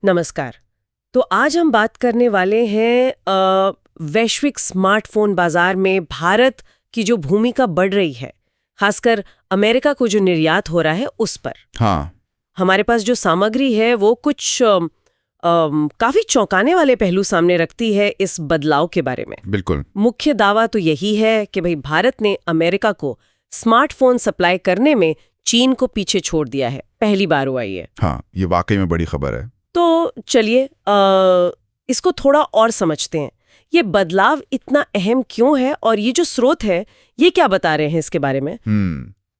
नमस्कार। तो आज हम बात करने वाले हैं वैश्विक स्मार्टफोन बाजार में भारत की जो भूमिका बढ़ रही है, खासकर अमेरिका को जो निर्यात हो रहा है उस पर। हाँ। हमारे पास जो सामग्री है वो कुछ काफी चौंकाने वाले पहलू सामने रखती है इस बदलाव के बारे में। बिल्कुल। मुख्य दावा तो यही है कि भाई भारत ने अमेरिका को स्मार्टफोन सप्लाई करने में चीन को पीछे छोड़ दिया है। पहली बार हुआ ये। हाँ, ये वाकई में बड़ी खबर है। तो चलिए इसको थोड़ा और समझते हैं। ये बदलाव इतना अहम क्यों है और ये जो स्रोत है ये क्या बता रहे हैं इसके बारे में?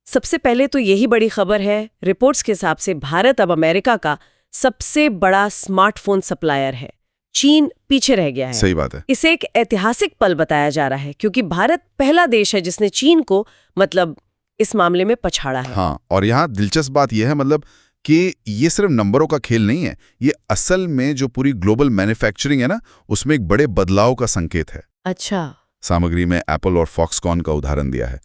सबसे पहले तो यही बड़ी खबर है। रिपोर्ट्स के हिसाब से भारत अब अमेरिका का सबसे बड़ा स्मार्टफोन सप्लायर है। चीन पीछे रह गया है। सही बात है। इसे एक ऐतिहासिक पल बताया जा रहा है क्योंकि भारत पहला देश है जिसने चीन को इस मामले में पछाड़ा है। हाँ, और यहाँ दिलचस्प बात यह है कि ये सिर्फ नंबरों का खेल नहीं है। ये असल में जो पूरी ग्लोबल मैन्युफैक्चरिंग है ना, उसमें एक बड़े बदलाव का संकेत है। अच्छा। सामग्री में एप्पल और फॉक्सकॉन का उदाहरण दिया है।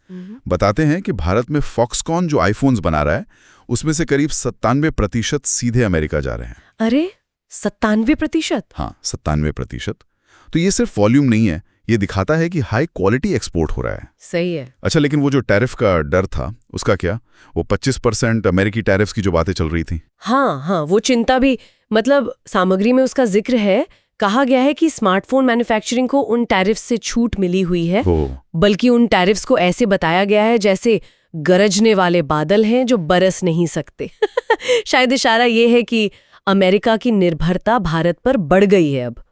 बताते हैं कि भारत में फॉक्सकॉन जो आईफोन्स बना रहा है उसमें से करीब 97% सीधे अमेरिका जा रहे हैं। अरे 97%? हाँ, 97%। तो ये सिर्फ वॉल्यूम नहीं है, ये दिखाता है कि हाई क्वालिटी एक्सपोर्ट हो रहा है। सही है। अच्छा, लेकिन वो जो टैरिफ का डर था उसका क्या? वो 25% अमेरिकी टैरिफ्स की जो बातें चल रही थी। हाँ, वो चिंता भी सामग्री में उसका जिक्र है। कहा गया है कि स्मार्टफोन मैन्युफैक्चरिंग को उन टैरिफ्स से छूट मिली हुई है, बल्कि उन टैरिफ्स को ऐसे बताया गया है जैसे गरजने वाले बादल हैं जो बरस नहीं सकते। शायद इशारा ये है कि अमेरिका की निर्भरता भारत पर बढ़ गई है अब।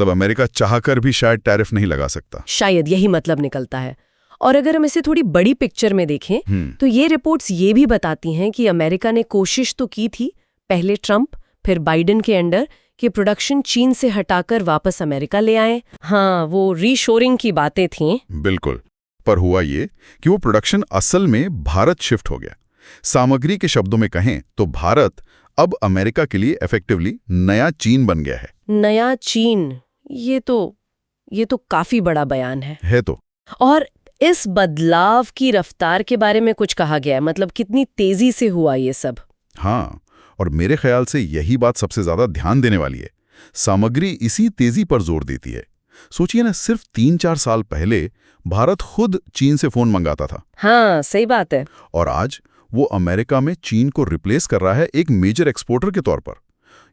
अमेरिका चाहकर भी शायद टैरिफ नहीं लगा सकता। शायद यही मतलब निकलता है। और अगर हम इसे थोड़ी बड़ी पिक्चर में देखें तो ये रिपोर्ट्स ये भी बताती हैं कि अमेरिका ने कोशिश तो की थी, पहले ट्रंप फिर बाइडेन के अंडर, कि प्रोडक्शन चीन से हटाकर वापस अमेरिका ले आए। हाँ, वो रीशोरिंग की बातें थीं। बिल्कुल। पर हुआ ये कि वो प्रोडक्शन असल में भारत शिफ्ट हो गया। सामग्री के शब्दों में कहें तो भारत अब अमेरिका के लिए इफेक्टिवली नया चीन बन गया है। नया चीन, ये तो काफी बड़ा बयान है तो। और इस बदलाव की रफ्तार के बारे में कुछ कहा गया है, कितनी तेजी से हुआ ये सब? हाँ, और मेरे ख्याल से यही बात सबसे ज्यादा ध्यान देने वाली है। सामग्री इसी तेजी पर जोर देती है। सोचिए ना, सिर्फ 3-4 साल पहले भारत खुद चीन से फोन मंगाता था। हाँ, सही बात है। और आज वो अमेरिका में चीन को रिप्लेस कर रहा है एक मेजर एक्सपोर्टर के तौर पर।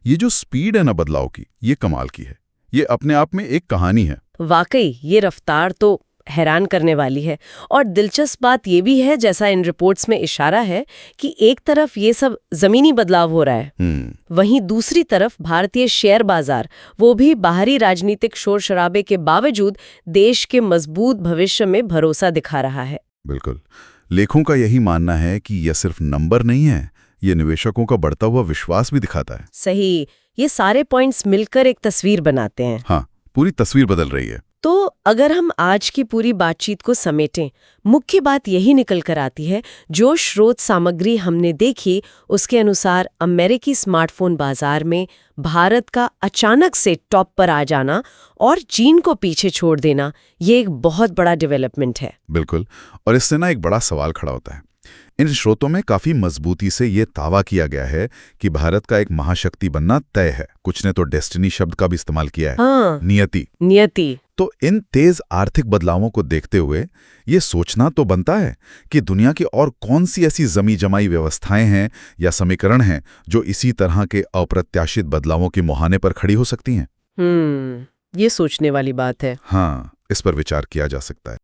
ये जो स्पीड है ना बदलाव की, ये कमाल की है। ये अपने आप में एक कहानी है। वाकई ये रफ्तार तो हैरान करने वाली है। और दिलचस्प बात ये भी है, जैसा इन रिपोर्ट्स में इशारा है, कि एक तरफ ये सब जमीनी बदलाव हो रहा है, वहीं दूसरी तरफ भारतीय शेयर बाजार वो भी बाहरी राजनीतिक शोर शराबे के बावजूद देश के मजबूत भविष्य में भरोसा दिखा रहा है। बिल्कुल। लेखों का यही मानना है कि यह सिर्फ नंबर नहीं है, ये निवेशकों का बढ़ता हुआ विश्वास भी दिखाता है। सही। ये सारे पॉइंट्स मिलकर एक तस्वीर बनाते हैं। हाँ, पूरी तस्वीर बदल रही है। तो अगर हम आज की पूरी बातचीत को समेटें, मुख्य बात यही निकल कर आती है, जो स्रोत सामग्री हमने देखी उसके अनुसार अमेरिकी स्मार्टफोन बाजार में भारत का अचानक से टॉप पर आ जाना और चीन को पीछे छोड़ देना, ये एक बहुत बड़ा डेवलपमेंट है। बिल्कुल। और इससे ना एक बड़ा सवाल खड़ा होता है। इन स्रोतों में काफी मजबूती से ये दावा किया गया है कि भारत का एक महाशक्ति बनना तय है। कुछ ने तो डेस्टिनी शब्द का भी इस्तेमाल किया है। हाँ, नियति। तो इन तेज आर्थिक बदलावों को देखते हुए ये सोचना तो बनता है कि दुनिया की और कौन सी ऐसी जमी जमाई व्यवस्थाएं हैं या समीकरण हैं जो इसी तरह के अप्रत्याशित बदलावों के मुहाने पर खड़ी हो सकती हैं। ये सोचने वाली बात है। हाँ, इस पर विचार किया जा सकता है।